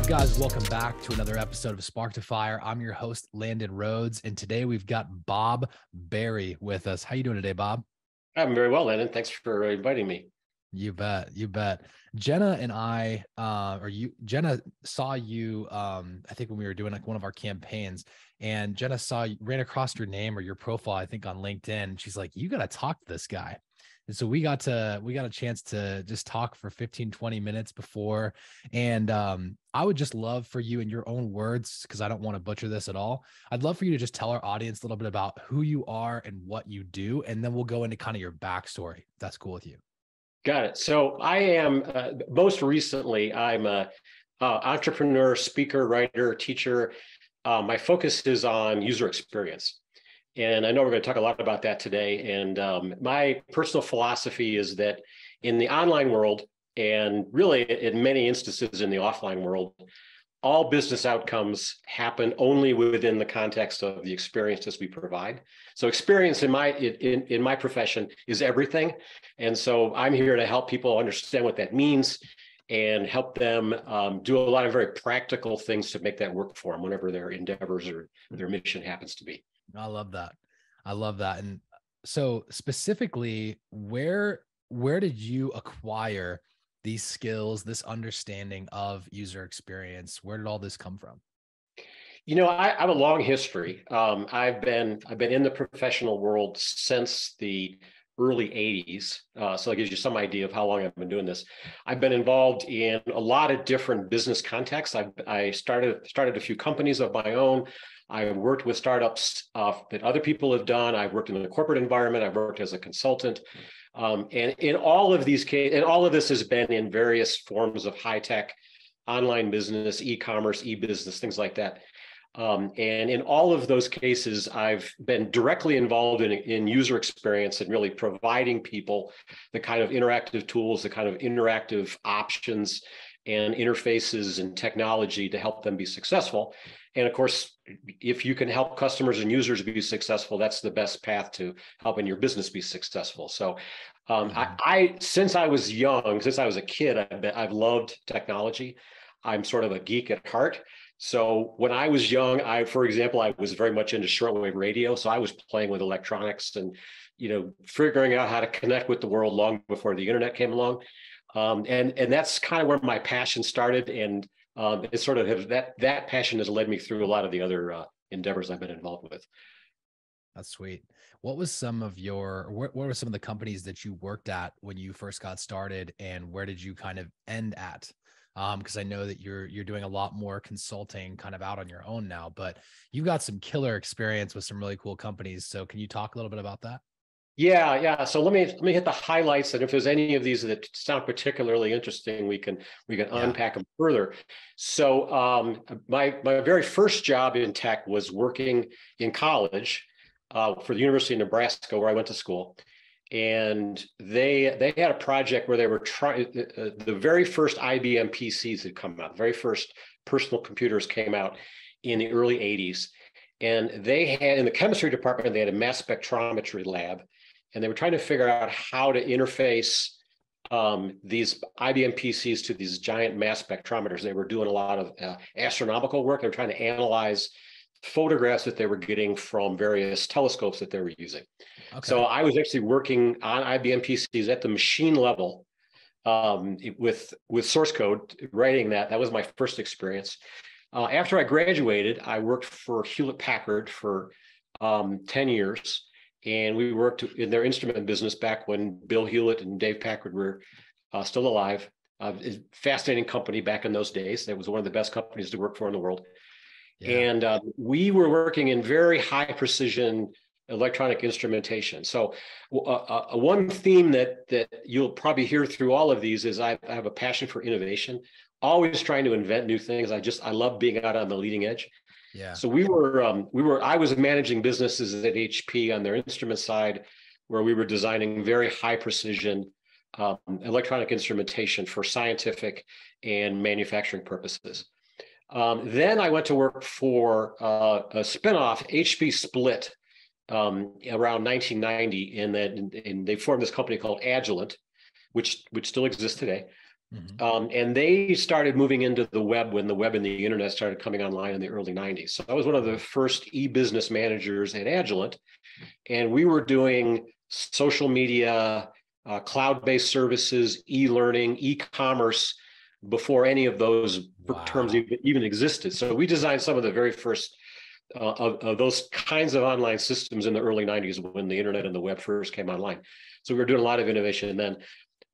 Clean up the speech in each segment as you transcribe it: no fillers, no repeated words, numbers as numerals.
up, guys? Welcome back to another episode of Spark to Fire. I'm your host, Landon Rhodes, and today we've got Bob Berry with us. How you doing today, Bob? I'm very well, Landon. Thanks for inviting me. You bet. You bet. Jenna and I, Jenna saw you, I think when we were doing like one of our campaigns, and Jenna ran across your name or your profile, I think on LinkedIn. She's like, you got to talk to this guy. And so we got a chance to just talk for 15, 20 minutes before. And I would just love for you in your own words, because I don't want to butcher this at all. I'd love for you to just tell our audience a little bit about who you are and what you do. And then we'll go into kind of your backstory, if that's cool with you. Got it. So I am, most recently, I'm a entrepreneur, speaker, writer, teacher. My focus is on user experience. And I know we're going to talk a lot about that today. And my personal philosophy is that in the online world, and really in many instances in the offline world, all business outcomes happen only within the context of the experiences we provide. So experience in my profession is everything. And so I'm here to help people understand what that means and help them do a lot of very practical things to make that work for them, whatever their endeavors or their mission happens to be. I love that. I love that. And so specifically, where did you acquire these skills, this understanding of user experience? Where did all this come from? You know, I have a long history. I've been in the professional world since the early 80s. So that gives you some idea of how long I've been doing this. I've been involved in a lot of different business contexts. I started a few companies of my own. I worked with startups that other people have done. I've worked in the corporate environment. I've worked as a consultant. And in all of these cases, and all of this has been in various forms of high tech, online business, e-commerce, e-business, things like that. And in all of those cases, I've been directly involved in user experience and really providing people the kind of interactive tools, the kind of interactive options and interfaces and technology to help them be successful. And of course, if you can help customers and users be successful, that's the best path to helping your business be successful. So since I was young, since I was a kid, I've loved technology. I'm sort of a geek at heart. So when I was young, for example, I was very much into shortwave radio. So I was playing with electronics and, figuring out how to connect with the world long before the internet came along. And that's kind of where my passion started. And it sort of that passion has led me through a lot of the other endeavors I've been involved with. That's sweet. What were some of the companies that you worked at when you first got started, and where did you kind of end at? Because I know that you're doing a lot more consulting kind of out on your own now, but you've got some killer experience with some really cool companies. So can you talk a little bit about that? Yeah. So let me hit the highlights, and if there's any of these that sound particularly interesting, we can unpack them further. So my very first job in tech was working in college for the University of Nebraska, where I went to school. And they had a project where they were trying, the very first IBM PCs had come out, the very first personal computers came out in the early 80s. And they had, in the chemistry department, they had a mass spectrometry lab, and they were trying to figure out how to interface these IBM PCs to these giant mass spectrometers. They were doing a lot of astronomical work. They were trying to analyze photographs that they were getting from various telescopes that they were using. Okay. So I was actually working on IBM PCs at the machine level with source code, writing that. That was my first experience. After I graduated, I worked for Hewlett-Packard for 10 years. And we worked in their instrument business back when Bill Hewlett and Dave Packard were still alive. Fascinating company back in those days. It was one of the best companies to work for in the world. Yeah. And we were working in very high precision electronic instrumentation. So one theme that you'll probably hear through all of these is I have a passion for innovation, always trying to invent new things. I love being out on the leading edge. Yeah. So I was managing businesses at HP on their instrument side, where we were designing very high precision electronic instrumentation for scientific and manufacturing purposes. Then I went to work for a spinoff. HP split around 1990, and they formed this company called Agilent, which still exists today. Mhm. And they started moving into the web when the web and the internet started coming online in the early 90s. So I was one of the first e-business managers at Agilent, and we were doing social media, cloud-based services, e-learning, e-commerce before any of those terms Wow. even existed. So we designed some of the very first of those kinds of online systems in the early 90s when the internet and the web first came online. So we were doing a lot of innovation then.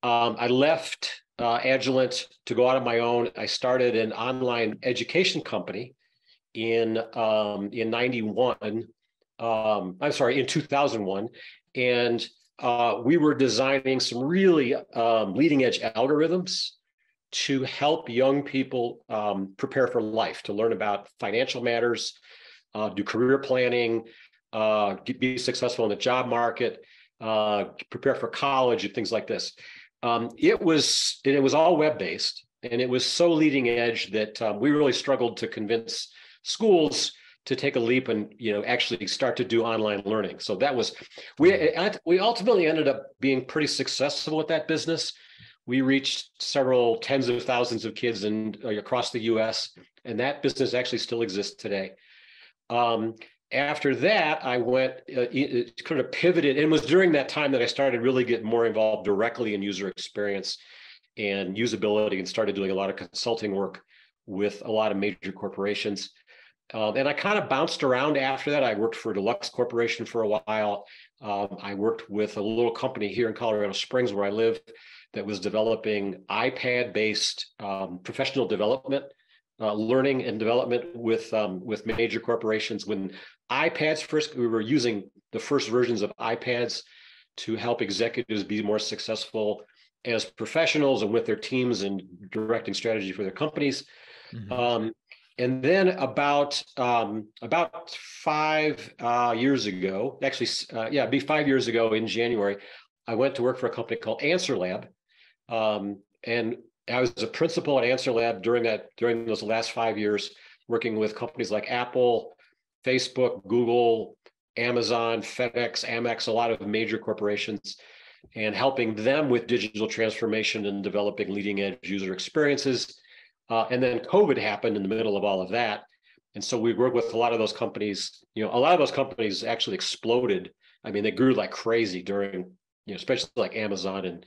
I left Agilent to go out on my own. I started an online education company in 91. I'm sorry, in 2001, and we were designing some really leading edge algorithms to help young people prepare for life, to learn about financial matters, do career planning, be successful in the job market, prepare for college, and things like this. It was all web-based, and it was so leading edge that we really struggled to convince schools to take a leap and actually start to do online learning. So that was we ultimately ended up being pretty successful with that business. We reached several tens of thousands of kids across the U.S., and that business actually still exists today. After that, I went kind of pivoted, and it was during that time that I started really getting more involved directly in user experience and usability, and started doing a lot of consulting work with a lot of major corporations. And I kind of bounced around after that. I worked for Deluxe Corporation for a while. I worked with a little company here in Colorado Springs, where I live, that was developing iPad-based professional development, learning and development with major corporations. When iPads first, we were using the first versions of iPads to help executives be more successful as professionals and with their teams and directing strategy for their companies. Mm-hmm. And then about 5 years ago, actually, it'd be 5 years ago in January, I went to work for a company called Answer Lab, and I was a principal at Answer Lab during those last 5 years, working with companies like Apple, Facebook, Google, Amazon, FedEx, Amex, a lot of major corporations, and helping them with digital transformation and developing leading edge user experiences. And then COVID happened in the middle of all of that. And so we worked with a lot of those companies. A lot of those companies actually exploded. I mean, they grew like crazy during, especially like Amazon and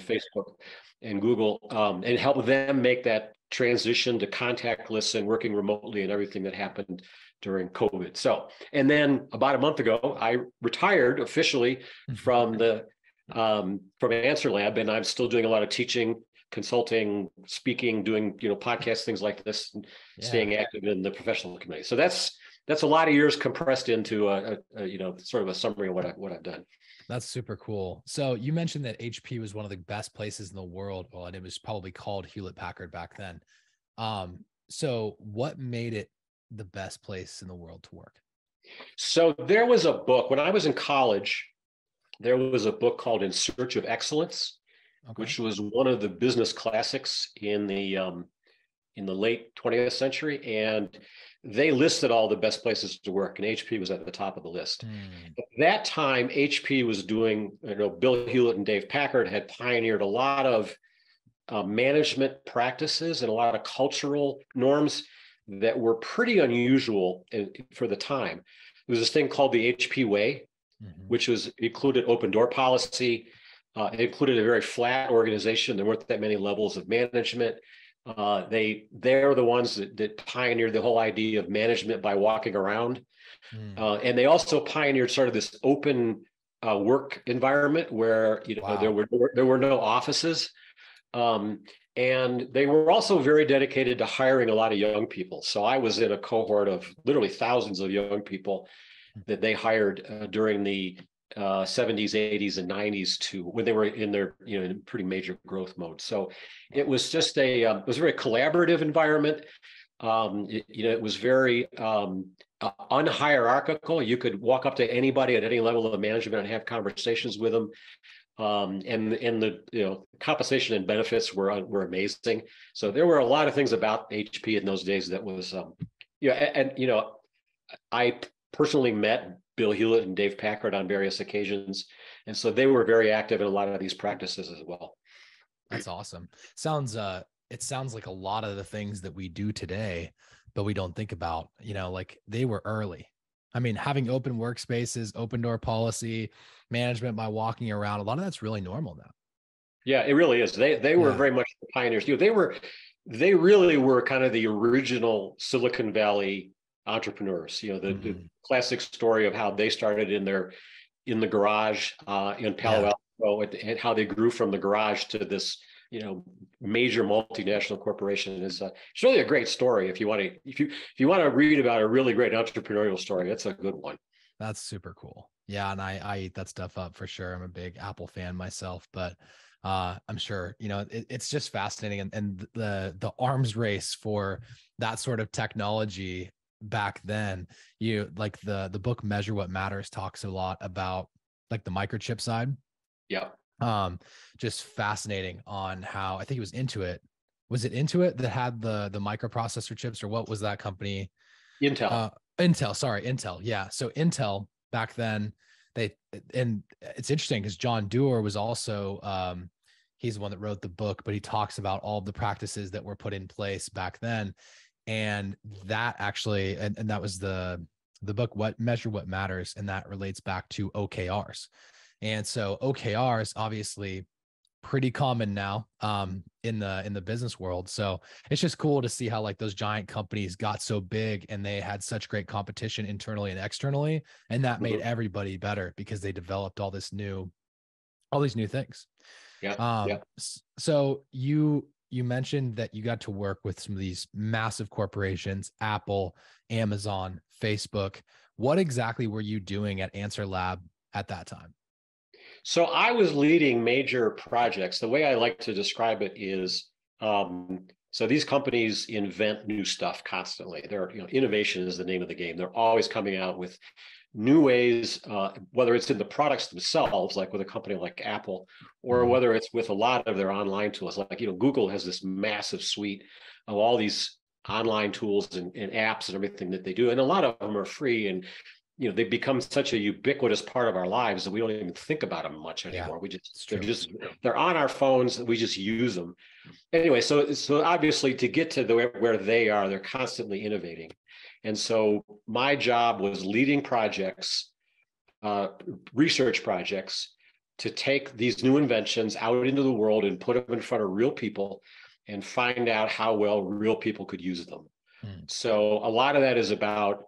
Facebook and Google, and help them make that transition to contactless and working remotely and everything that happened during COVID. So, and then about a month ago, I retired officially from Answer Lab, and I'm still doing a lot of teaching, consulting, speaking, doing podcasts, things like this, and staying active in the professional community. So that's a lot of years compressed into a sort of a summary of what I've done. That's super cool. So you mentioned that HP was one of the best places in the world. Well, and it was probably called Hewlett Packard back then. So what made it the best place in the world to work? So there was a book when I was in college. There was a book called In Search of Excellence, which was one of the business classics in the late 20th century, and they listed all the best places to work, and HP was at the top of the list. At that time, HP was doing, Bill Hewlett and Dave Packard had pioneered a lot of management practices and a lot of cultural norms that were pretty unusual for the time. There was this thing called the HP Way, which included open door policy. It included a very flat organization. There weren't that many levels of management. They're the ones that pioneered the whole idea of management by walking around. And they also pioneered sort of this open work environment where there were no offices. And they were also very dedicated to hiring a lot of young people. So I was in a cohort of literally thousands of young people that they hired during the 70s, 80s, and 90s to when they were in their in pretty major growth mode. So it was just it was a very collaborative environment. It was very unhierarchical. You could walk up to anybody at any level of management and have conversations with them. And the compensation and benefits were amazing. So there were a lot of things about HP in those days that was I personally met Bill Hewlett and Dave Packard on various occasions, and so they were very active in a lot of these practices as well. That's awesome. Sounds it sounds like a lot of the things that we do today, but we don't think about, like they were early. I mean, having open workspaces, open door policy, management by walking around, a lot of that's really normal now. Yeah, it really is. They were Yeah. very much the pioneers. They really were kind of the original Silicon Valley entrepreneurs. The Mhm. classic story of how they started in the garage in Palo Yeah. Alto, and how they grew from the garage to this major multinational corporation is it's really a great story. If you want to read about a really great entrepreneurial story, that's a good one. That's super cool. Yeah, and I eat that stuff up for sure. I'm a big Apple fan myself, but I'm sure it's just fascinating, and the arms race for that sort of technology back then. You like the book Measure What Matters talks a lot about like the microchip side. Yeah, Just fascinating on how I think it was Intuit. Was it Intuit that had the microprocessor chips, or what was that company? Intel. Uh, Intel, sorry, Intel. Yeah. So Intel back then, they and it's interesting because John Doerr was also he's the one that wrote the book, but he talks about all of the practices that were put in place back then. And that actually, and that was the book, What Measure What Matters, and that relates back to OKRs. And so OKRs obviously pretty common now in the business world. So it's just cool to see how like those giant companies got so big and they had such great competition internally and externally, and that made Mhm. everybody better because they developed all these new things. Yeah, yeah. So you mentioned that you got to work with some of these massive corporations, Apple, Amazon, Facebook. What exactly were you doing at Answer Lab at that time? So I was leading major projects. The way I like to describe it is, so these companies invent new stuff constantly. Innovation is the name of the game. They're always coming out with new ways, whether it's in the products themselves, like with a company like Apple, or Mhm. whether it's with a lot of their online tools. Like, Google has this massive suite of all these online tools and apps and everything that they do. And a lot of them are free, and they've become such a ubiquitous part of our lives that we don't even think about them much Yeah, anymore. it's true. They're on our phones. We just use them anyway. So obviously, to get to where they are, they're constantly innovating. And so my job was leading projects, uh, research projects, to take these new inventions out into the world and put them in front of real people and find out how well real people could use them. Mm. So a lot of that is about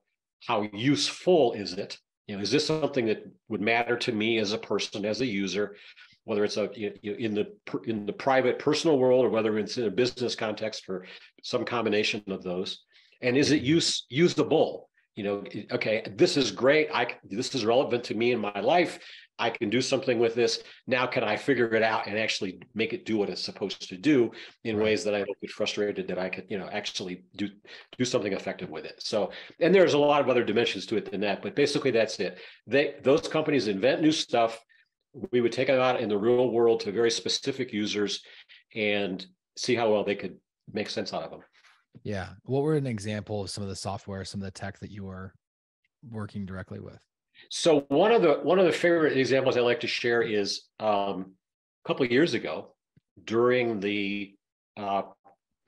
how useful is it? Is this something that would matter to me as a person, as a user, whether it's in the private personal world or whether it's in a business context or some combination of those? And is it usable? Okay, this is great. This is relevant to me in my life. I can do something with this. Now, can I figure it out and actually make it do what it's supposed to do in Right. ways that I don't get frustrated that I could, actually do something effective with it. So, and there's a lot of other dimensions to it than that, but basically that's it. Those companies invent new stuff. We would take it out in the real world to very specific users and see how well they could make sense out of them. Yeah. What were an example of some of the software, some of the tech that you were working directly with? So one of the favorite examples I like to share is a couple of years ago during the uh,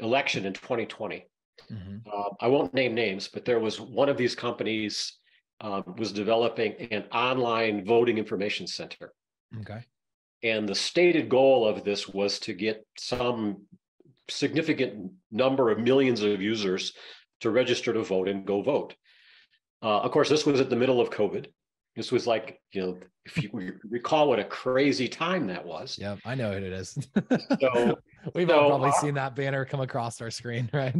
election in 2020. Mm-hmm. I won't name names, but there was one of these companies was developing an online voting information center. Okay. And the stated goal of this was to get some significant number of millions of users to register to vote and go vote. Of course, this was at the middle of COVID. This was like, if you recall what a crazy time that was. Yep, I know what it is. So, We've all so probably seen that banner come across our screen, right?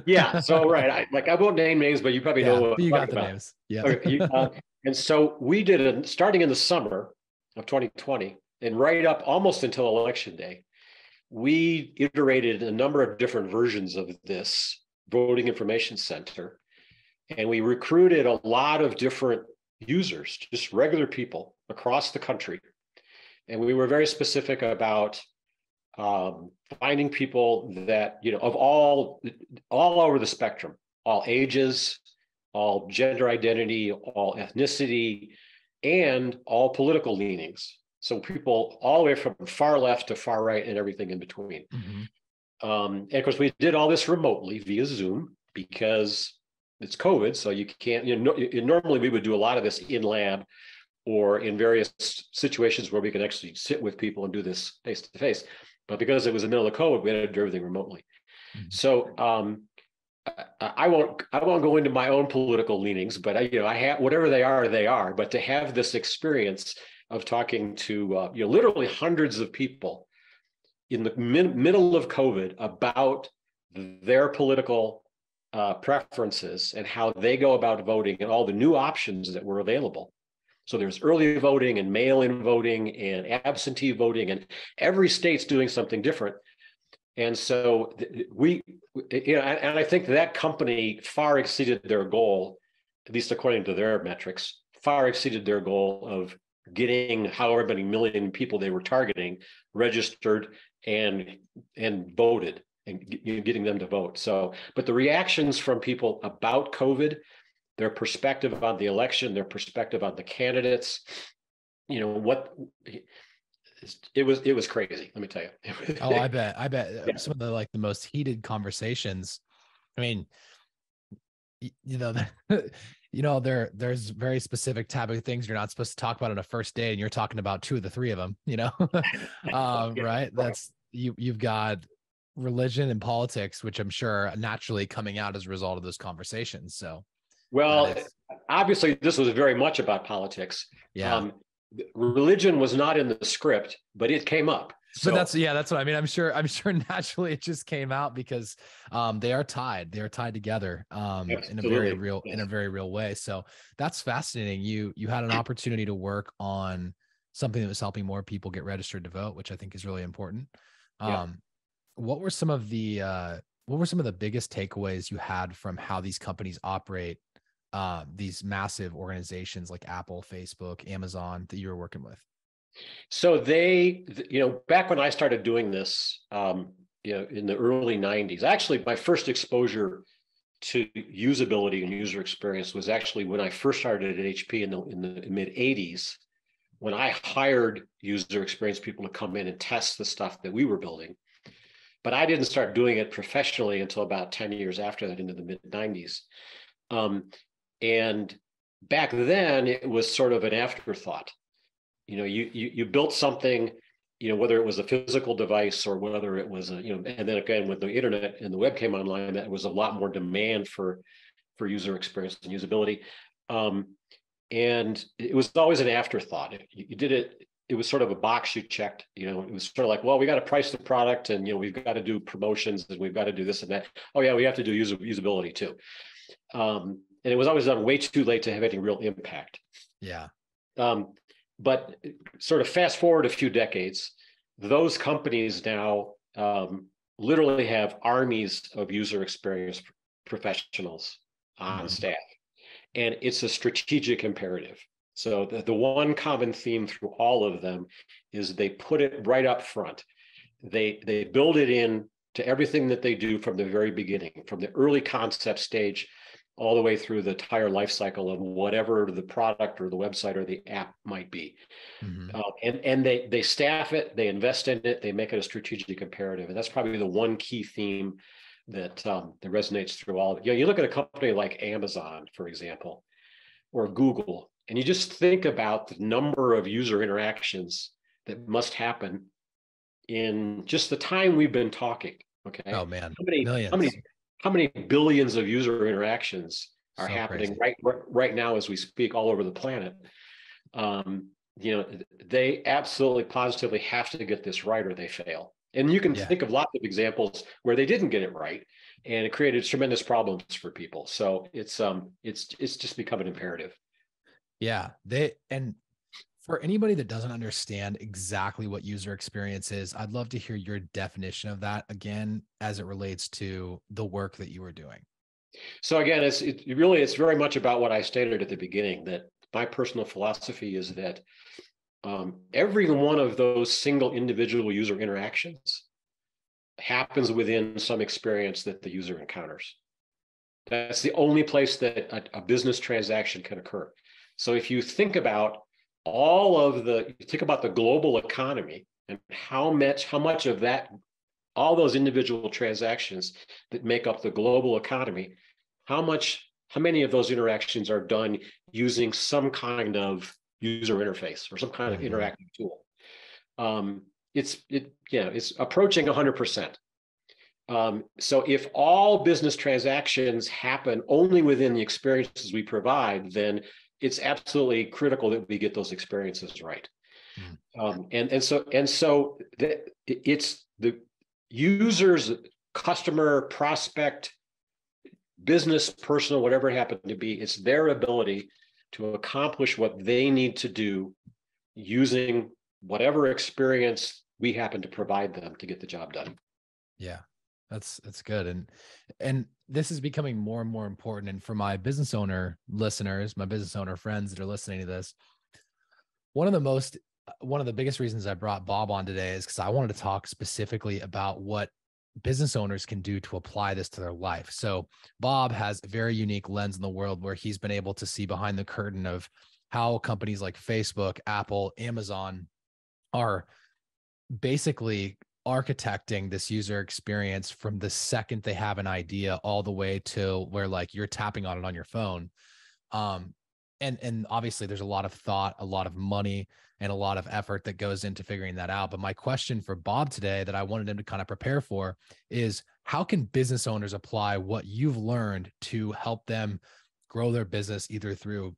yeah. So, right. I won't name names, but you probably know Yeah, what but you I'm got talking the about. names. Yeah. Okay, and so we did it starting in the summer of 2020 and right up almost until election day. We iterated a number of different versions of this voting information center, and we recruited a lot of different users, just regular people across the country. And we were very specific about finding people that, of all over the spectrum, all ages, all gender identity, all ethnicity, and all political leanings. So people all the way from far left to far right and everything in between. Mm-hmm. And of course, we did all this remotely via Zoom because it's COVID. So you can't, normally we would do a lot of this in lab or in various situations where we can actually sit with people and do this face to face. But because it was the middle of COVID, we had to do everything remotely. Mm-hmm. So I won't go into my own political leanings, but I have whatever they are. But to have this experience of talking to literally hundreds of people in the middle of COVID about their political preferences and how they go about voting and all the new options that were available. So there's early voting and mail-in voting and absentee voting, and every state's doing something different. And so and I think that company far exceeded their goal, at least according to their metrics, far exceeded their goal of getting however many million people they were targeting registered and voted and getting them to vote. So, but the reactions from people about COVID, their perspective on the election, their perspective on the candidates, it was crazy. Let me tell you. Oh, I bet Yeah. some of the most heated conversations. I mean, there's very specific type of things you're not supposed to talk about on a first date, and you're talking about two of the three of them, right? That's you've got religion and politics, which I'm sure naturally coming out as a result of those conversations. So, well, obviously this was very much about politics. Yeah. Religion was not in the script, but it came up. So, but that's what I mean. I'm sure naturally it just came out because they are tied together in a very real way. So that's fascinating. You had an opportunity to work on something that was helping more people get registered to vote, which I think is really important. What were some of the biggest takeaways you had from how these companies operate, these massive organizations like Apple, Facebook, Amazon that you were working with? So they, back when I started doing this, in the early 90s, actually my first exposure to usability and user experience was actually when I first started at HP in the mid 80s, when I hired user experience people to come in and test the stuff that we were building. But I didn't start doing it professionally until about 10 years after that, into the mid 90s. And back then it was sort of an afterthought. You built something, whether it was a physical device or whether it was and then again with the internet and the web came online, that was a lot more demand for user experience and usability. And it was always an afterthought. You did it. It was sort of a box you checked. It was sort of like, well, we got to price the product, and we've got to do promotions, and we've got to do this and that. Oh yeah, we have to do usability too. And it was always done way too late to have any real impact. Yeah. But sort of fast forward a few decades, those companies now literally have armies of user experience professionals on staff, and it's a strategic imperative. So the one common theme through all of them is they put it right up front. They build it in to everything that they do from the very beginning, from the early concept stage all the way through the entire life cycle of whatever the product or the website or the app might be. And they staff it, they invest in it, they make it a strategic imperative. And that's probably the one key theme that that resonates through all of it. You look at a company like Amazon, for example, or Google, and you just think about the number of user interactions that must happen in just the time we've been talking. Okay. Oh man, how many billions of user interactions are happening right now as we speak all over the planet? They absolutely positively have to get this right or they fail. And you can think of lots of examples where they didn't get it right, and it created tremendous problems for people. So it's just become an imperative. Yeah, and for anybody that doesn't understand exactly what user experience is, I'd love to hear your definition of that again as it relates to the work that you were doing. So again, it's very much about what I stated at the beginning, that my personal philosophy is that every one of those single individual user interactions happens within some experience that the user encounters. That's the only place that a business transaction can occur. So if you think about you think about the global economy and how much of that, all those individual transactions that make up the global economy, how many of those interactions are done using some kind of user interface or some kind of interactive tool? It's approaching 100%. So if all business transactions happen only within the experiences we provide, then it's absolutely critical that we get those experiences right. It's the user's customer, prospect, business, personal, whatever it happened to be, it's their ability to accomplish what they need to do using whatever experience we happen to provide them to get the job done. Yeah, that's good. And this is becoming more and more important. And for my business owner listeners, my business owner friends that are listening to this, one of the biggest reasons I brought Bob on today is because I wanted to talk specifically about what business owners can do to apply this to their life. So Bob has a very unique lens in the world where he's been able to see behind the curtain of how companies like Facebook, Apple, Amazon are basically architecting this user experience from the second they have an idea all the way to where like you're tapping on it on your phone. And obviously there's a lot of thought, a lot of money, and a lot of effort that goes into figuring that out. But my question for Bob today that I wanted him to kind of prepare for is, how can business owners apply what you've learned to help them grow their business, either through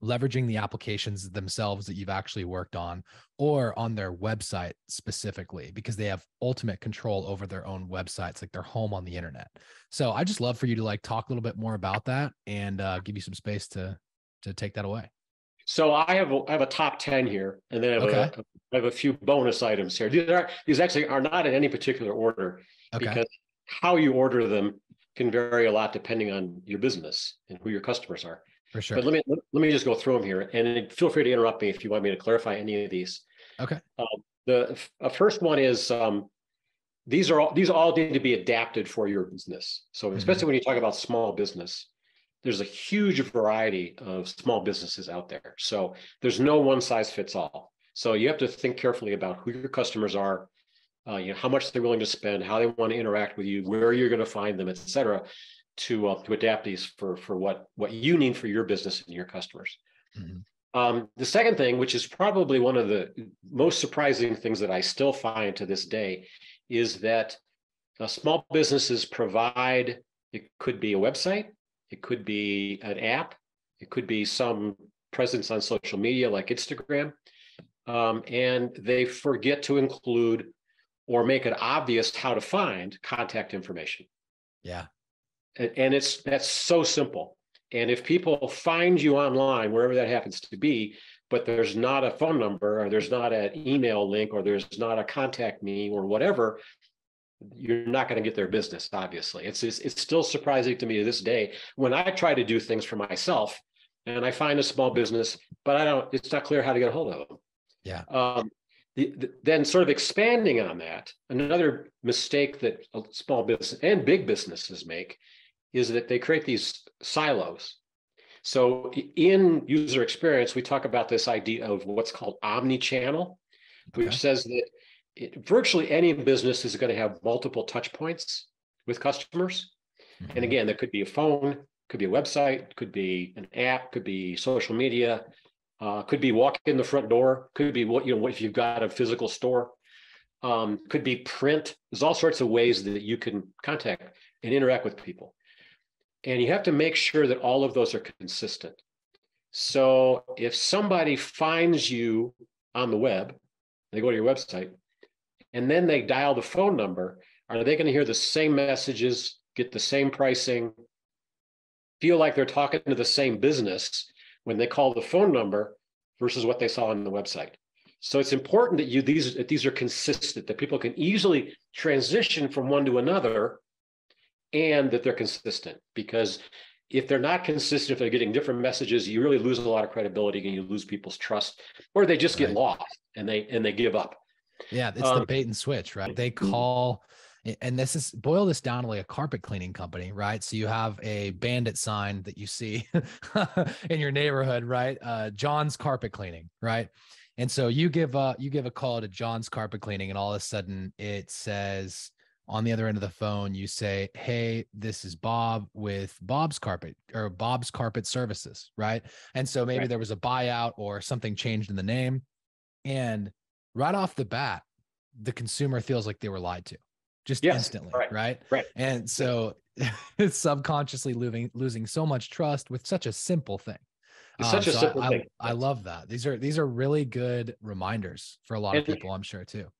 leveraging the applications themselves that you've actually worked on, or on their website specifically, because they have ultimate control over their own websites, like their home on the internet. So I just love for you to like talk a little bit more about that and give you some space to take that away. So I have a top 10 here, and then I have a few bonus items here. These actually are not in any particular order, because how you order them can vary a lot depending on your business and who your customers are. For sure. But let me just go through them here, and feel free to interrupt me if you want me to clarify any of these. Okay. The first one is these all need to be adapted for your business. So especially when you talk about small business, there's a huge variety of small businesses out there. So there's no one size fits all. So you have to think carefully about who your customers are, how much they're willing to spend, how they want to interact with you, where you're going to find them, et cetera, to adapt these for what you need for your business and your customers. The second thing, which is probably one of the most surprising things that I still find to this day, is that small businesses provide, it could be a website, it could be an app, it could be some presence on social media like Instagram, and they forget to include or make it obvious how to find contact information. Yeah. And that's so simple. And if people find you online, wherever that happens to be, but there's not a phone number, or there's not an email link, or there's not a contact me or whatever, you're not going to get their business, obviously. It's still surprising to me to this day when I try to do things for myself and I find a small business, but it's not clear how to get a hold of them. Yeah. Then sort of expanding on that, another mistake that a small business and big businesses make is that they create these silos. So in user experience, we talk about this idea of what's called omni-channel, which says that virtually any business is going to have multiple touch points with customers. And again, there could be a phone, could be a website, could be an app, could be social media, could be walk in the front door, could be what if you've got a physical store, could be print. There's all sorts of ways that you can contact and interact with people. And you have to make sure that all of those are consistent. So if somebody finds you on the web, they go to your website, and then they dial the phone number, are they going to hear the same messages, get the same pricing, feel like they're talking to the same business when they call the phone number versus what they saw on the website? So it's important that these are consistent, that people can easily transition from one to another, and that they're consistent. Because if they're not consistent, if they're getting different messages, you really lose a lot of credibility and you lose people's trust, or they just get lost and they give up. Yeah, it's the bait and switch, right? They call and this is boil this down to like a carpet cleaning company, right? So you have a bandit sign that you see in your neighborhood, right? John's carpet cleaning, right? And so you give a call to John's carpet cleaning, and all of a sudden it says on the other end of the phone, you say, "Hey, this is Bob with Bob's Carpet or Bob's Carpet Services," right? And so maybe Right. there was a buyout or something changed in the name, and right off the bat, the consumer feels like they were lied to just Yes. instantly, Right. right? Right. And Yes. so it's subconsciously losing so much trust with such a simple thing. It's such a So simple thing. I Yes. love that. These are really good reminders for a lot of And people, I'm sure too.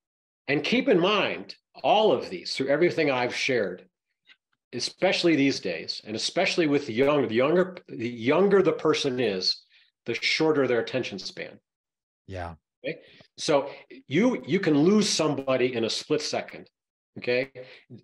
and keep in mind all of these through everything I've shared, especially these days, and especially with the younger the person is, the shorter their attention span. Yeah. Okay. So you can lose somebody in a split second. Okay.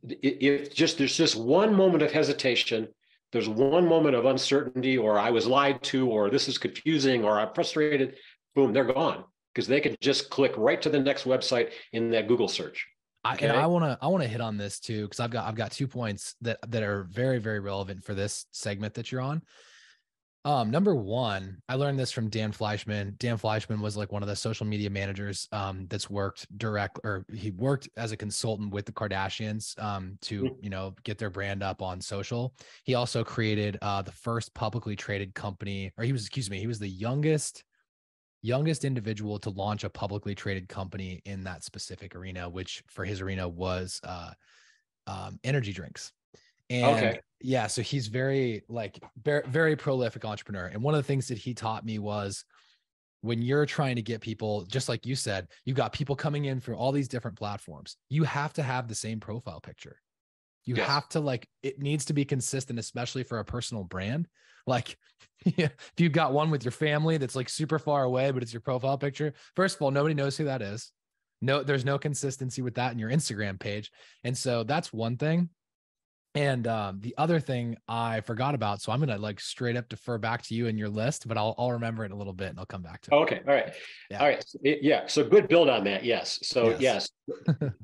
If just there's just one moment of hesitation, there's one moment of uncertainty, or I was lied to, or this is confusing, or I'm frustrated, boom, they're gone because they can just click right to the next website in that Google search. Okay. I want to hit on this too, because I've got 2 points that are very, very relevant for this segment that you're on. Number one, I learned this from Dan Fleischman. Dan Fleischman was like one of the social media managers that's worked he worked as a consultant with the Kardashians to, you know, get their brand up on social. He also created the first publicly traded company, or he was the youngest individual to launch a publicly traded company in that specific arena, which for his arena was energy drinks. And Okay. yeah, so he's very very prolific entrepreneur. And one of the things that he taught me was when you're trying to get people, just like you said, you got people coming in from all these different platforms. You have to have the same profile picture. You Yes. have to it needs to be consistent, especially for a personal brand. Like if you've got one with your family that's like super far away, but it's your profile picture. First of all, nobody knows who that is. No, there's no consistency with that in your Instagram page. And so that's one thing. And the other thing I forgot about, so I'm gonna like straight up defer back to you in your list, but I'll remember it in a little bit and I'll come back to it. Okay. All right. Yeah. All right. Yeah. So good build on that. Yes. So Yes. yes,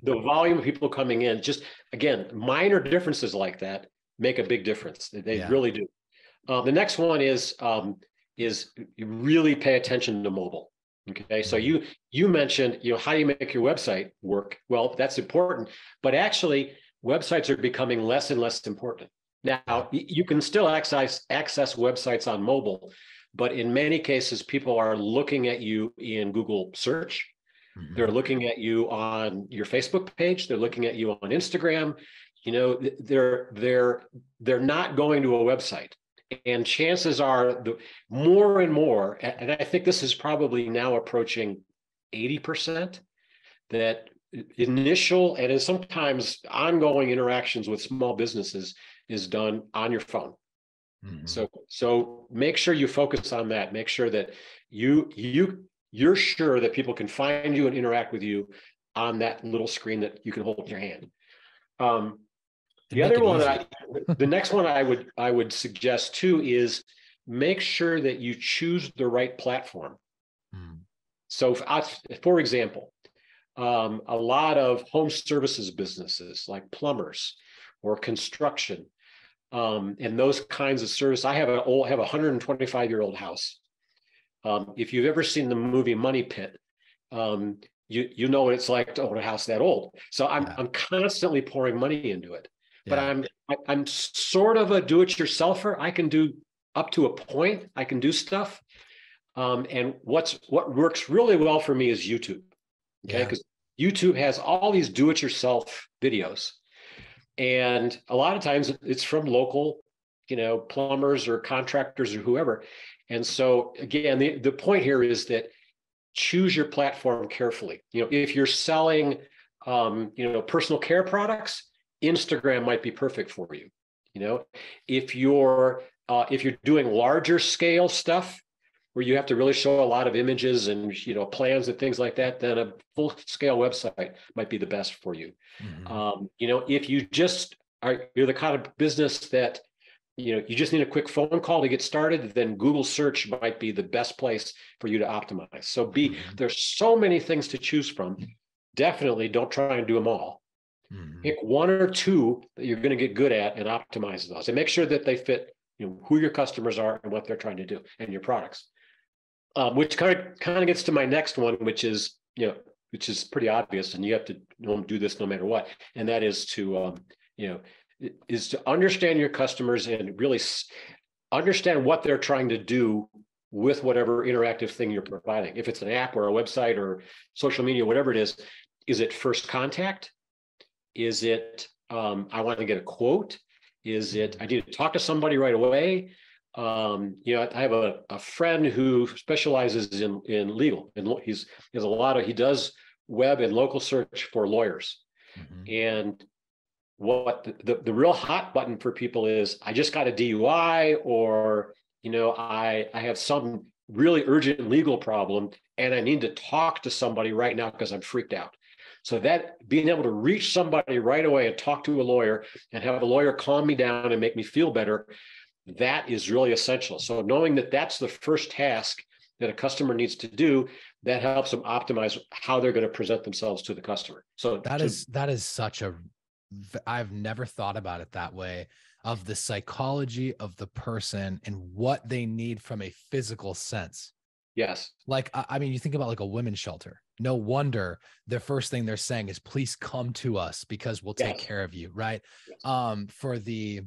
the volume of people coming in, just again, minor differences like that make a big difference. They Yeah. really do. The next one is you really pay attention to mobile. Okay. So Mhm. you mentioned, you know, how do you make your website work? Well, that's important, but actually websites are becoming less and less important. Yeah. Now you can still access websites on mobile, but in many cases, people are looking at you in Google search. They're Mhm. looking at you on your Facebook page. They're looking at you on Instagram. You know, they're not going to a website. And chances are the more and more, and I think this is probably now approaching 80%, that initial and sometimes ongoing interactions with small businesses is done on your phone. Mhm. So make sure you focus on that. Make sure that you're sure that people can find you and interact with you on that little screen that you can hold in your hand. Um, And the make other it one, easy. the next one I would suggest too is make sure that you choose the right platform. Mm. So, for example, a lot of home services businesses like plumbers or construction and those kinds of service. I have a 125-year-old house. If you've ever seen the movie Money Pit, you know what it's like to own a house that old. So Yeah. I'm constantly pouring money into it, but Yeah. I'm sort of a do-it-yourselfer. I can do up to a point. I can do stuff, and what works really well for me is YouTube. Okay, Yeah. because YouTube has all these do-it-yourself videos, and a lot of times it's from local, you know, plumbers or contractors or whoever. And so again, the point here is that choose your platform carefully. You know, if you're selling, you know, personal care products, Instagram might be perfect for you. You know, if you're doing larger scale stuff where you have to really show a lot of images and, you know, plans and things like that, then a full scale website might be the best for you. Mhm. You know, if you're the kind of business that, you know, you just need a quick phone call to get started, then Google search might be the best place for you to optimize. So Mhm. there's so many things to choose from. Definitely don't try and do them all. Mhm. Pick one or two that you're going to get good at and optimize those, and make sure that they fit, who your customers are and what they're trying to do and your products. Which kind of gets to my next one, which is pretty obvious, and you have to do this no matter what, and that is to is to understand your customers and really understand what they're trying to do with whatever interactive thing you're providing. If it's an app or a website or social media, whatever it is it first contact? Is it I want to get a quote? Is it I need to talk to somebody right away? I have a friend who specializes in legal, and he does web and local search for lawyers. Mhm. And what the real hot button for people is, I just got a DUI, or I have some really urgent legal problem and I need to talk to somebody right now because I'm freaked out. So that being able to reach somebody right away and talk to a lawyer and have a lawyer calm me down and make me feel better, that is really essential. So knowing that that's the first task that a customer needs to do, that helps them optimize how they're going to present themselves to the customer. So that is such a, I've never thought about it that way, of the psychology of the person and what they need from a physical sense. yes, Like, I mean, you think about like a women's shelter. No wonder the first thing they're saying is, please come to us because we'll take yes, care of you. Right. yes. For the,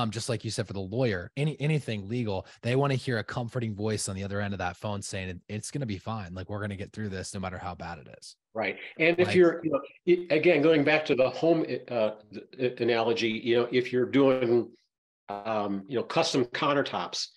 just like you said, for the lawyer, anything legal, they want to hear a comforting voice on the other end of that phone saying it's going to be fine. Like, we're going to get through this no matter how bad it is. Right. And if Like, you're, again, going back to the home analogy, if you're doing, custom countertops,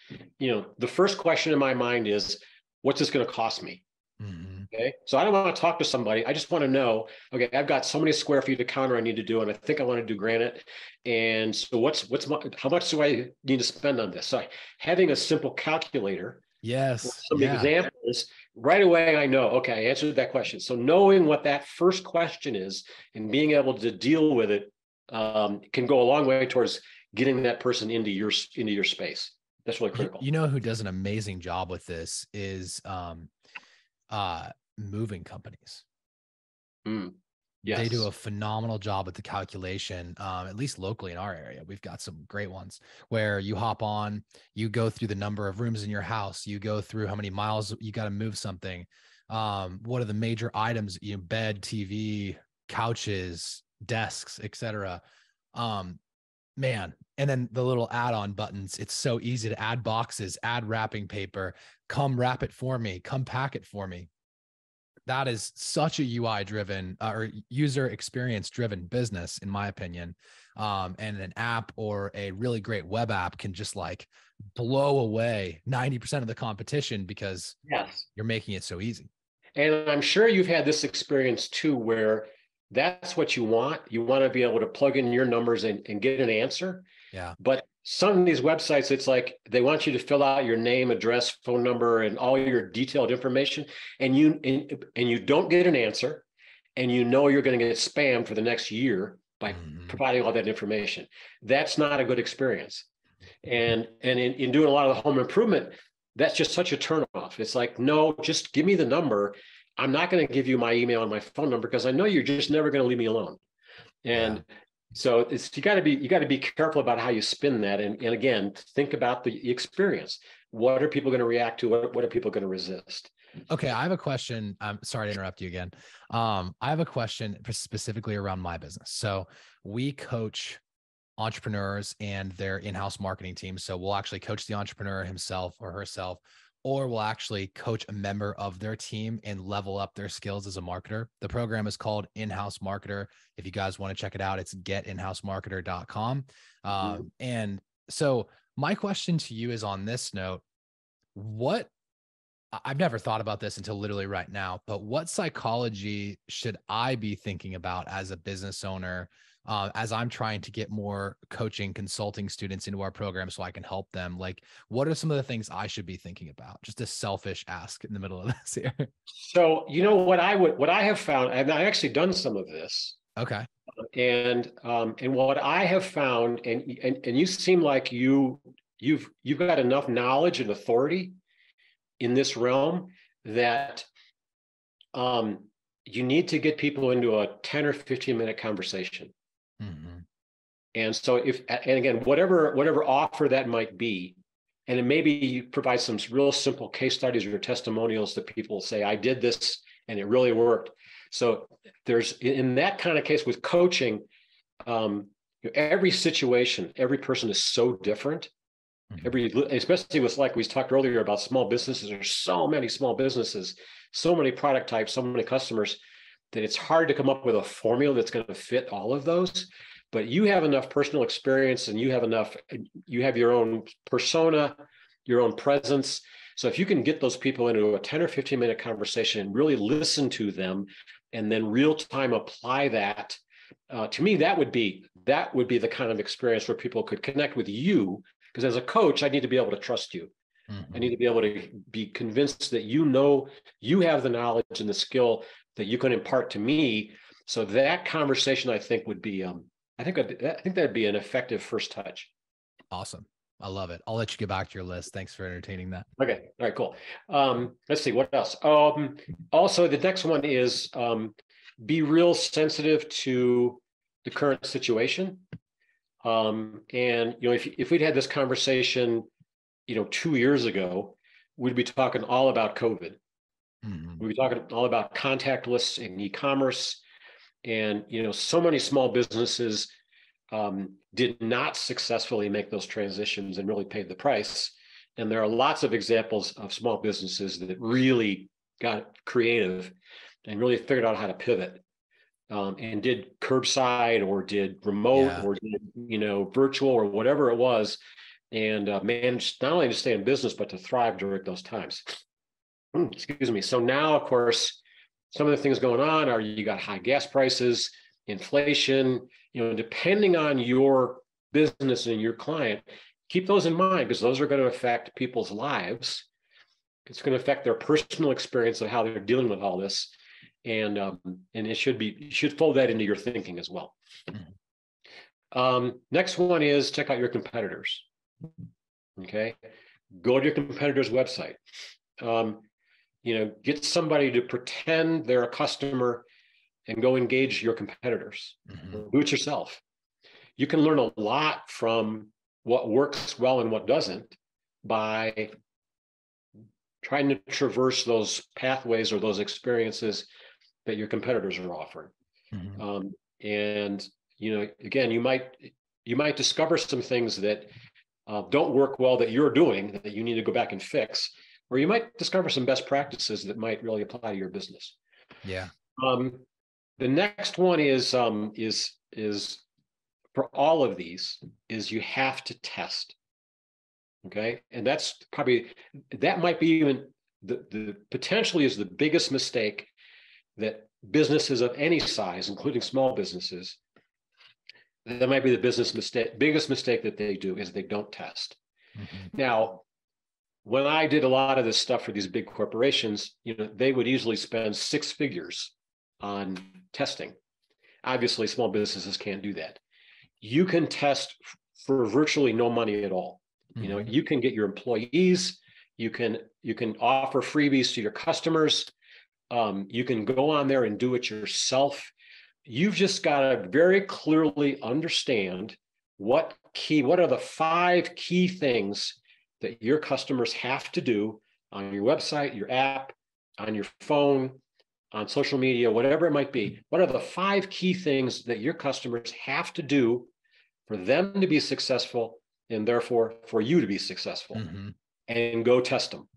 the first question in my mind is, what's this going to cost me? mhm. Okay. So I don't want to talk to somebody. I just want to know, okay, I've got so many square feet of counter I need to do, and I think I want to do granite. And so how much do I need to spend on this? So having a simple calculator, Yes. some Yeah. examples, right away I know, okay, I answered that question. So knowing what that first question is and being able to deal with it can go a long way towards getting that person into your space. That's really critical. You know who does an amazing job with this is moving companies. Mm, They do yes. a phenomenal job with the calculation, at least locally in our area. We've got some great ones where you hop on, you go through the number of rooms in your house, you go through how many miles you got to move something. What are the major items, bed, TV, couches, desks, etc. Man, and then the little add-on buttons. It's so easy to add boxes, add wrapping paper, come wrap it for me, come pack it for me. That is such a UI driven or user experience driven business, in my opinion. And an app or a really great web app can just like blow away 90% of the competition because Yes. you're making it so easy. And I'm sure you've had this experience too, where that's what you want. You want to be able to plug in your numbers and get an answer. Yeah. But some of these websites, it's like they want you to fill out your name, address, phone number, and all your detailed information, and you don't get an answer, and you're going to get spammed for the next year by Mm-hmm. providing all that information. That's not a good experience. And in doing a lot of the home improvement, that's just such a turnoff. It's like, no, just give me the number. I'm not going to give you my email and my phone number because I know you're just never going to leave me alone. Yeah. And so you got to be careful about how you spin that. And again, think about the experience. What are people going to react to? What are people going to resist? Okay, I have a question. I'm sorry to interrupt you again. I have a question specifically around my business. So we coach entrepreneurs and their in-house marketing team. So we'll actually coach the entrepreneur himself or herself, or we'll actually coach a member of their team and level up their skills as a marketer. The program is called In-House Marketer. If you guys want to check it out, it's getinhousemarketer.com. And so my question to you is on this note, I've never thought about this until literally right now, but what psychology should I be thinking about as a business owner, as I'm trying to get more coaching, consulting students into our program so I can help them? Like, what are some of the things I should be thinking about? Just a selfish ask in the middle of this here. So what I have found, and I actually done some of this. Okay. And what I have found, and you seem like you've got enough knowledge and authority in this realm that you need to get people into a 10 or 15-minute conversation. Mm-hmm. And so and again, whatever offer that might be, and then maybe you provide some real simple case studies or testimonials that people say, I did this and it really worked. So there's, in that kind of case with coaching, every situation, every person is so different. Especially with, like we talked earlier about small businesses, there's so many small businesses, so many product types, so many customers, that it's hard to come up with a formula that's going to fit all of those. But you have enough personal experience, and you have your own persona, your own presence. So if you can get those people into a 10 or 15-minute conversation and really listen to them, and then real time apply that, to me, that would be the kind of experience where people could connect with you. Because as a coach, I need to be able to trust you. Mm-hmm. I need to be able to be convinced that you have the knowledge and the skill that you can impart to me. So that conversation, I think, would be, I think that'd be an effective first touch. Awesome. I love it. I'll let you get back to your list. Thanks for entertaining that. Okay. All right, cool. Let's see, what else? Also, the next one is be real sensitive to the current situation. And, if we'd had this conversation, 2 years ago, we'd be talking all about COVID. Mm-hmm. We'd be talking all about contactless and e-commerce. And, so many small businesses did not successfully make those transitions and really paid the price. And there are lots of examples of small businesses that really got creative and really figured out how to pivot. And did curbside or did remote or did, virtual or whatever it was, and managed not only to stay in business, but to thrive during those times. Excuse me. So now, of course, some of the things going on are you got high gas prices, inflation, depending on your business and your client, keep those in mind, because those are going to affect people's lives. It's going to affect their personal experience of how they're dealing with all this. And you should fold that into your thinking as well. Next one is check out your competitors. Okay, go to your competitor's website. Get somebody to pretend they're a customer and go engage your competitors. Do it yourself. You can learn a lot from what works well and what doesn't by trying to traverse those pathways or those experiences that your competitors are offering. And again, you might discover some things that don't work well that you're doing that you need to go back and fix, or you might discover some best practices that might really apply to your business. Yeah. The next one is for all of these is you have to test. Okay, and that might be even the potentially is the biggest mistake that businesses of any size, including small businesses, that might be the biggest mistake that they do is they don't test. Now, when I did a lot of this stuff for these big corporations, they would easily spend six figures on testing. Obviously, small businesses can't do that. You can test for virtually no money at all. You can get your employees, you can offer freebies to your customers. You can go on there and do it yourself. You've just got to very clearly understand what are the 5 key things that your customers have to do on your website, your app, on your phone, on social media, whatever it might be. What are the 5 key things that your customers have to do for them to be successful, and therefore for you to be successful? And go test them.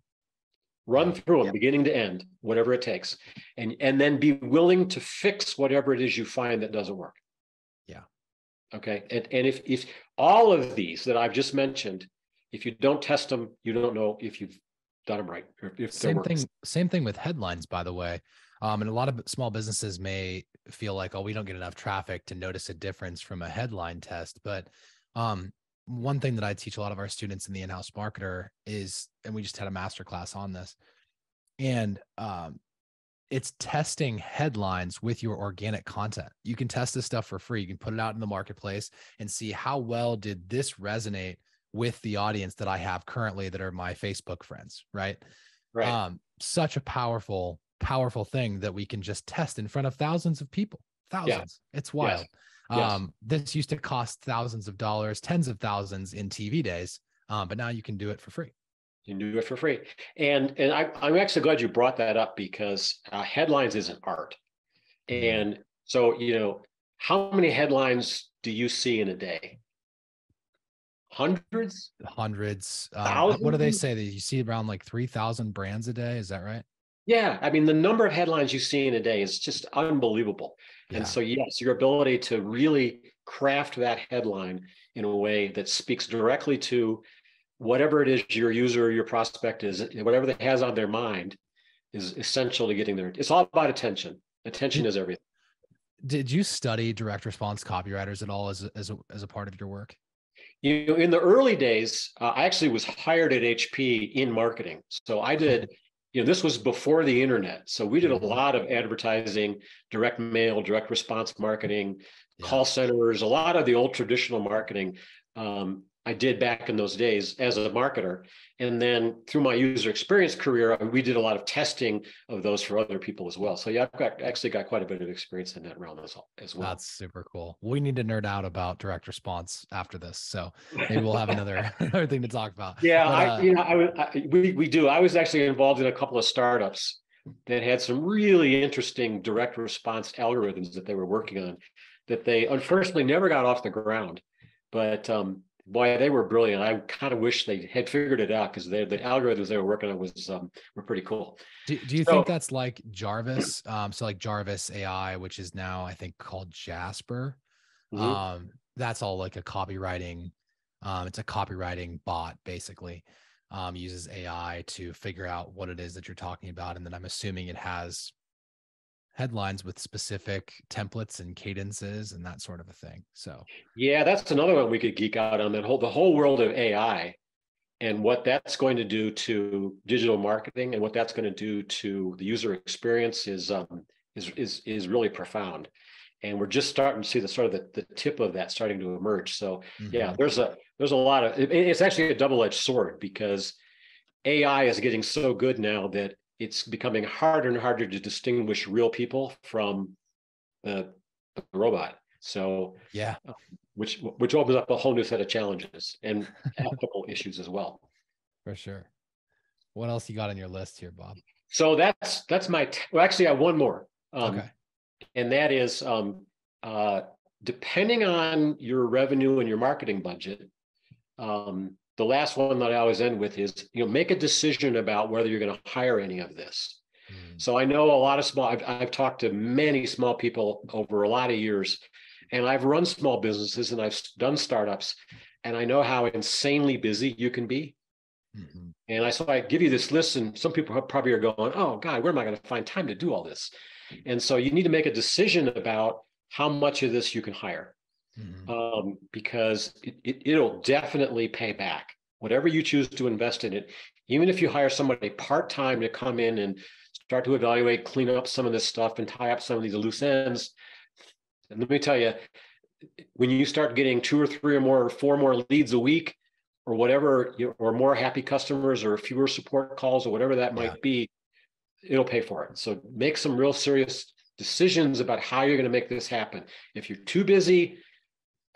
Run through them beginning to end, whatever it takes, and then be willing to fix whatever it is you find that doesn't work. Yeah. Okay. And if all of these that I've just mentioned, if you don't test them, you don't know if you've done them right. Or if same thing with headlines, by the way. And a lot of small businesses may feel like, oh, we don't get enough traffic to notice a difference from a headline test. But one thing that I teach a lot of our students in the in-house marketer is, and we just had a masterclass on this, and it's testing headlines with your organic content. You can test this stuff for free. You can put it out in the marketplace and see how well did this resonate with the audience that I have currently that are my Facebook friends, right? Right. Such a powerful powerful thing that we can just test in front of thousands of people. Yeah. Thousands. It's Yes. wild. Yes. This used to cost thousands of dollars, tens of thousands in TV days, but now you can do it for free. You can do it for free. And I'm actually glad you brought that up because headlines is an art. And so, how many headlines do you see in a day? Hundreds? Hundreds. What do they Thousands? say that you see around like 3,000 brands a day? Is that right? Yeah. I mean, the number of headlines you see in a day is just unbelievable. And Yeah. so, yes, your ability to really craft that headline in a way that speaks directly to whatever it is your user, your prospect is, whatever that has on their mind is essential to getting there. It's all about attention. Attention is everything. Did you study direct response copywriters at all as a part of your work? In the early days, I actually was hired at HP in marketing. So I did, this was before the internet. So we did a lot of advertising, direct mail, direct response marketing, call centers, a lot of the old traditional marketing. I did back in those days as a marketer. And then through my user experience career, we did a lot of testing of those for other people as well. So yeah, I've actually got quite a bit of experience in that realm as well. That's super cool. We need to nerd out about direct response after this. So maybe we'll have another thing to talk about. Yeah, we do. I was actually involved in a couple of startups that had some really interesting direct response algorithms that they were working on that they unfortunately never got off the ground. But boy, they were brilliant. I kind of wish they had figured it out because the algorithms they were working on were pretty cool. Do you think that's like Jarvis? So like Jarvis AI, which is now I think called Jasper. That's all like a copywriting. It's a copywriting bot basically. Uses AI to figure out what it is that you're talking about, and then I'm assuming it has headlines with specific templates and cadences and that sort of a thing. So yeah, that's another one we could geek out on, the whole world of AI and what that's going to do to digital marketing and what that's going to do to the user experience is really profound. And we're just starting to see the tip of that starting to emerge. So yeah, there's a lot of it's actually a double-edged sword because AI is getting so good now that it's becoming harder and harder to distinguish real people from the robot. So yeah, which opens up a whole new set of challenges and ethical issues as well. For sure. What else you got on your list here, Bob? So that's my well, actually I have one more. Okay. And that is depending on your revenue and your marketing budget. The last one that I always end with is, make a decision about whether you're going to hire any of this. So I know a lot of I've talked to many small people over a lot of years, and I've run small businesses and I've done startups, and I know how insanely busy you can be. And so I give you this list, and some people probably are going, oh God, where am I going to find time to do all this? And so you need to make a decision about how much of this you can hire. Because it'll definitely pay back. Whatever you choose to invest in it, even if you hire somebody part-time to come in and start to evaluate, clean up some of this stuff and tie up some of these loose ends. And let me tell you, when you start getting 2 or 3 or more or 4 more leads a week or whatever, or more happy customers or fewer support calls or whatever that might be, it'll pay for it. So make some real serious decisions about how you're going to make this happen. If you're too busy,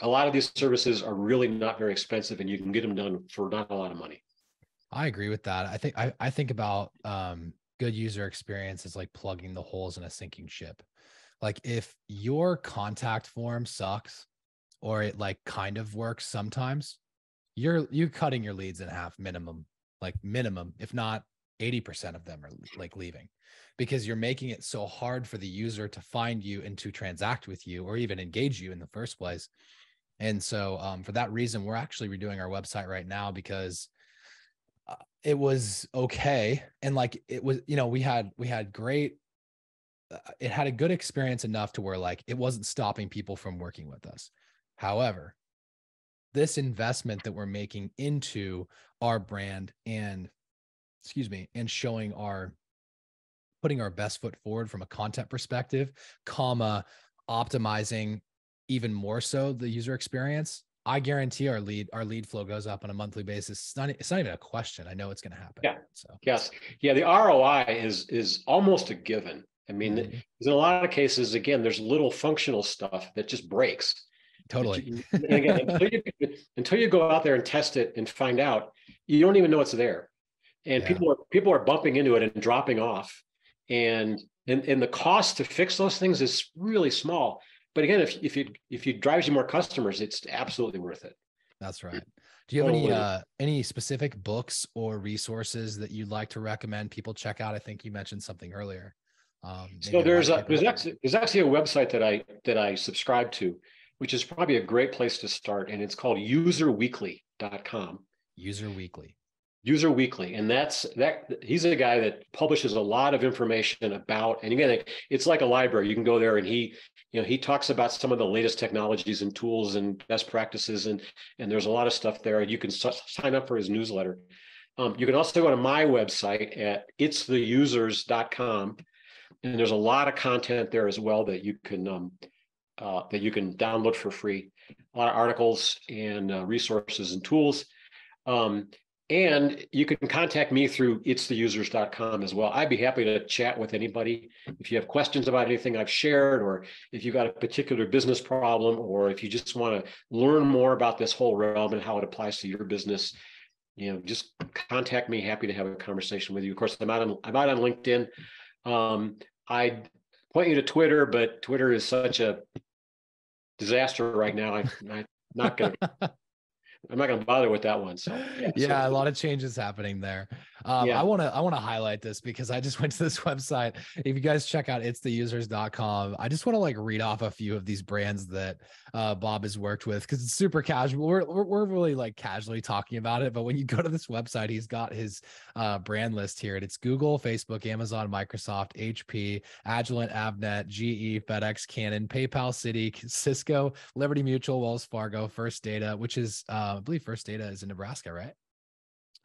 a lot of these services are really not very expensive and you can get them done for not a lot of money. I agree with that. I think about good user experience is like plugging the holes in a sinking ship. Like if your contact form sucks or it like kind of works sometimes, you're cutting your leads in half minimum, if not 80% of them are like leaving because you're making it so hard for the user to find you and to transact with you or even engage you in the first place. And so for that reason, we're actually redoing our website right now because it was okay. And like, it was, we had great, it had a good experience enough to where like, it wasn't stopping people from working with us. However, this investment that we're making into our brand and showing putting our best foot forward from a content perspective, optimizing even more so the user experience, I guarantee our lead flow goes up on a monthly basis. It's not even a question. I know it's going to happen. Yeah. So Yes. Yeah. The ROI is almost a given. I mean, in a lot of cases, again, there's little functional stuff that just breaks. totally. And again, until you go out there and test it and find out, you don't even know it's there. And Yeah. people are bumping into it and dropping off. And the cost to fix those things is really small. But again, if it drives you more customers, it's absolutely worth it. That's right. Do you have any specific books or resources that you'd like to recommend people check out? I think you mentioned something earlier. So there's actually a website that I subscribe to, which is probably a great place to start, and it's called userweekly.com. User Weekly. User Weekly, and he's a guy that publishes a lot of information about, and again, it's like a library. You can go there and he talks about some of the latest technologies and tools and best practices, and there's a lot of stuff there. You can sign up for his newsletter. You can also go to my website at itstheusers.com, and there's a lot of content there as well that you can download for free. A lot of articles and resources and tools. And you can contact me through itstheusers.com as well. I'd be happy to chat with anybody. If you have questions about anything I've shared, or if you've got a particular business problem, or if you just want to learn more about this whole realm and how it applies to your business, just contact me. Happy to have a conversation with you. Of course, I'm out on LinkedIn. I'd point you to Twitter, but Twitter is such a disaster right now. I'm not going to bother with that one. So yeah, a lot of changes happening there. I want to highlight this because I just went to this website. If you guys check out itstheusers.com, I just want to like read off a few of these brands that Bob has worked with, because it's super casual. We're really like casually talking about it, but when you go to this website, he's got his brand list here, and it's Google, Facebook, Amazon, Microsoft, HP, Agilent, Avnet, GE, FedEx, Canon, PayPal, Citi, Cisco, Liberty Mutual, Wells Fargo, First Data, which is I believe First Data is in Nebraska, right?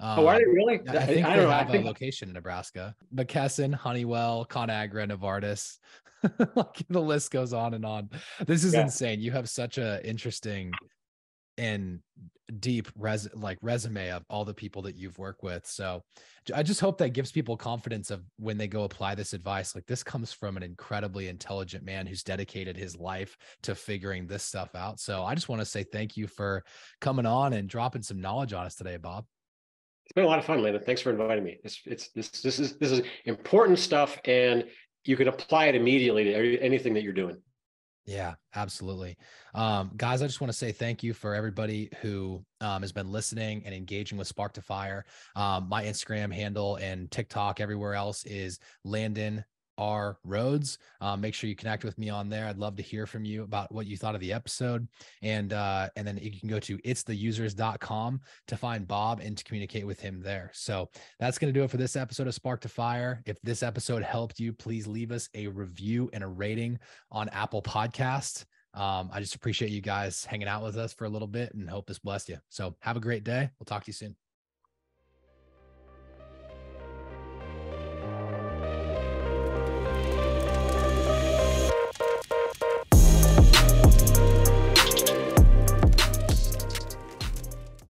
Oh, are they really? I think they have a location in Nebraska. McKesson, Honeywell, ConAgra, Novartis. Like the list goes on and on. This is insane. You have such a interesting and deep resume of all the people that you've worked with. So I just hope that gives people confidence of when they go apply this advice. Like, this comes from an incredibly intelligent man who's dedicated his life to figuring this stuff out. So I just want to say thank you for coming on and dropping some knowledge on us today, Bob. It's been a lot of fun, Landon. Thanks for inviting me. This is important stuff, and you can apply it immediately to anything that you're doing. Yeah, absolutely. Guys, I just want to say thank you for everybody who has been listening and engaging with Spark to Fire. My Instagram handle and TikTok, everywhere else, is Landon R. Rhodes. Make sure you connect with me on there. I'd love to hear from you about what you thought of the episode. And then you can go to itstheusers.com to find Bob and to communicate with him there. So that's going to do it for this episode of Spark to Fire. If this episode helped you, please leave us a review and a rating on Apple Podcast. I just appreciate you guys hanging out with us for a little bit and hope this blessed you. So have a great day. We'll talk to you soon.